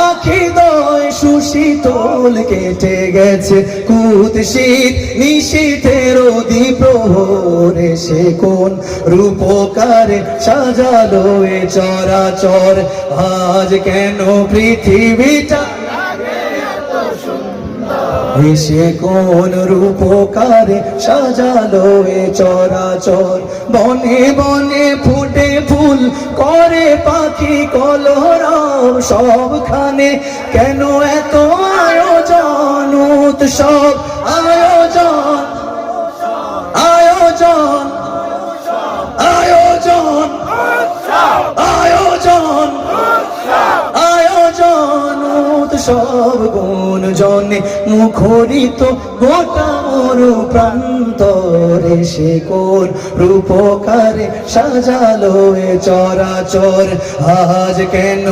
আখি দয় সুশীতল কেটে গেছে কুৎসিত নিশীথের দ্বীপ্রহরে, সে কোন রূপকারে সাজালো এ চরাচর। আজ কেন পৃথিবীটা সে কোন রূপকারে সাজালো এ চরাচর। বনে বনে ফুটে ফুল করে পাখি কলরব, সবখানে কেন এত আয়োজন উৎসব, আয়োজন আয়োজন আয়োজন আয়োজন আয়োজন উৎসব গুঞ্জনে মুখরিত গোটা মরু প্রান্তরে, সে কোন রূপকারে সাজালো এ চরাচর। আজ কেন